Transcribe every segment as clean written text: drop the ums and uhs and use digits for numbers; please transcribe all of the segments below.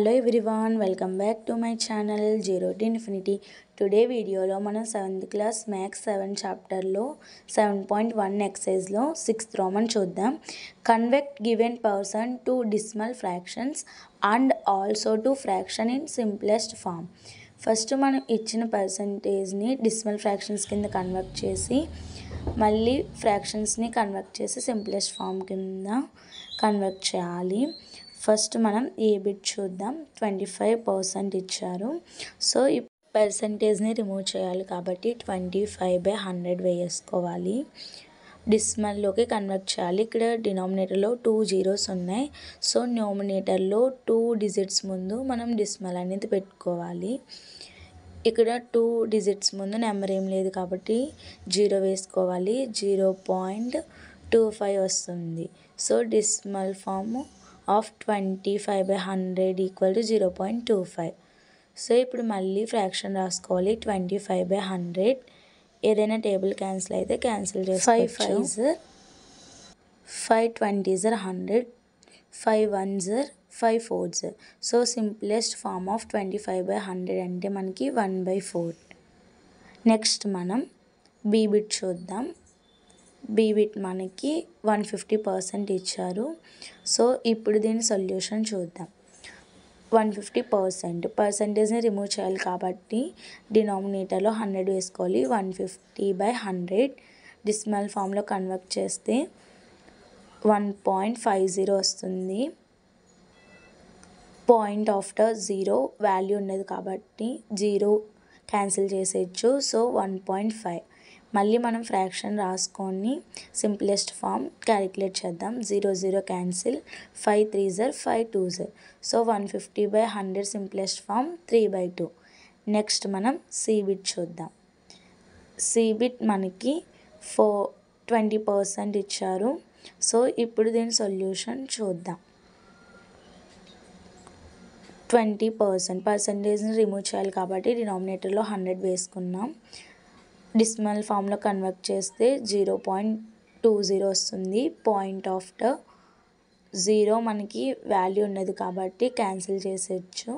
Hello everyone, welcome back to my channel Zero to Infinity. Today video lo మనం 7th class max 7 chapter లో 7.1 exercise లో 6th Roman చూద్దాం. Convert given person to decimal fractions and also to fraction in simplest form. First మనం ఇచ్చిన percentage ని decimal fractions కింద convert చేసి మళ్ళీ ఫ్రాక్షన్స్ ని కన్వర్ట్ చేసి సింప్లెస్ట్ ఫామ్ కింద కన్వర్ట్ చేయాలి. ఫస్ట్ మనం ఏ బిట్ చూద్దాం. 25% ఇచ్చారు. సో ఈ పర్సంటేజ్ని రిమూవ్ చేయాలి కాబట్టి 25/100 వేసుకోవాలి. డెసిమల్లోకి కన్వర్ట్ చేయాలి. ఇక్కడ డినామినేటర్లో 2 zeros ఉన్నాయి. సో న్యూమరేటర్లో 2 digits ముందు మనం డెసిమల్ అనేది పెట్టుకోవాలి. ఇక్కడ 2 digits ముందు నెంబర్ ఏం లేదు కాబట్టి 0 వేసుకోవాలి. 0.25 వస్తుంది. So decimal form of 25/100 equal to 0.25. So ఇప్పుడు మళ్ళీ ఫ్రాక్షన్ రాసుకోవాలి. 25/100 ఏదైనా టేబుల్ క్యాన్సిల్ అయితే క్యాన్సిల్ చేసుకోవచ్చు. 5 20s are 100, 5 1s are 5 4s. So simplest form of 25/100 అంటే మనకి 1/4. నెక్స్ట్ మనం బీ బిట్ చూద్దాం. బీ బిట్ మనకి 150% ఇచ్చారు. సో ఇప్పుడు దీని సొల్యూషన్ చూద్దాం. 150% పర్సంటేజ్ని రిమూవ్ చేయాలి కాబట్టి డినామినేటర్లో 100 వేసుకోవాలి. 150/100 డెసిమల్ ఫామ్లో కన్వర్ట్ చేస్తే 1.50 వస్తుంది. పాయింట్ ఆఫ్టర్ 0 వాల్యూ ఉన్నది కాబట్టి 0 క్యాన్సిల్ చేసేయచ్చు. సో 1.5. మళ్ళీ మనం ఫ్రాక్షన్ రాసుకొని సింప్లెస్ట్ ఫామ్ క్యాలిక్యులేట్ చేద్దాం. 0 0 cancel, 5 3s are 5 2s. So 150/100 simplest form 3/2. Next మనం సి బిట్ చూద్దాం. సి బిట్ మనకి 20% ఇచ్చారు. సో ఇప్పుడు దీని సొల్యూషన్ చూద్దాం. 20% పర్సంటేజ్ని రిమూవ్ చేయాలి కాబట్టి డినామినేటర్లో 100 వేసుకున్నాం. డెసిమల్ ఫామ్లో కన్వర్ట్ చేస్తే 0.20 వస్తుంది. పాయింట్ ఆఫ్టర్ 0 మనకి వాల్యూ ఉన్నది కాబట్టి క్యాన్సిల్ చేసేయచ్చు.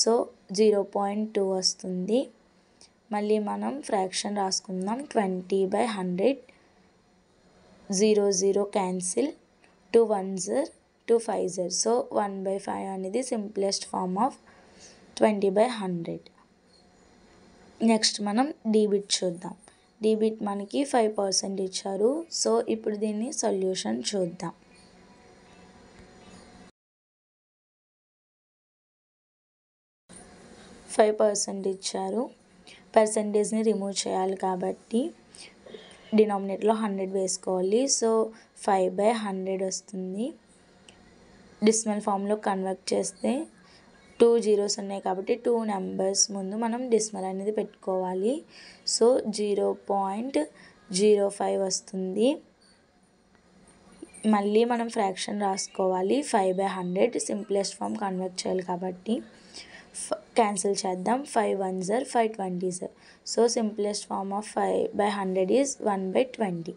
సో 0.2 వస్తుంది. మళ్ళీ మనం ఫ్రాక్షన్ రాసుకుందాం. 20/100 0 0 cancel, 2 1s are 2 5s are. So 1/5 అనేది సింప్లెస్ట్ ఫామ్ ఆఫ్ 20/100. నెక్స్ట్ మనం డి బిట్ చూద్దాం. డి బిట్ మనకి 5% ఇచ్చారు. సో ఇప్పుడు దీన్ని సొల్యూషన్ చూద్దాం. ఇచ్చారు. పర్సంటేజ్ని రిమూవ్ చేయాలి కాబట్టి డినామినేటర్లో 100 వేసుకోవాలి. సో 5/100 వస్తుంది. డెసిమల్ ఫామ్లో కన్వర్ట్ చేస్తే 2 zeros ఉన్నాయి కాబట్టి 2 numbers ముందు మనం డెసిమల్ అనేది పెట్టుకోవాలి. సో 0.05 వస్తుంది. మళ్ళీ మనం ఫ్రాక్షన్ రాసుకోవాలి. 5/100 సింప్లెస్ట్ ఫామ్ కన్వర్ట్ చేయాలి కాబట్టి క్యాన్సిల్ చేద్దాం. 5 1s are 5 20s. So simplest form of 5/100 is 1/20.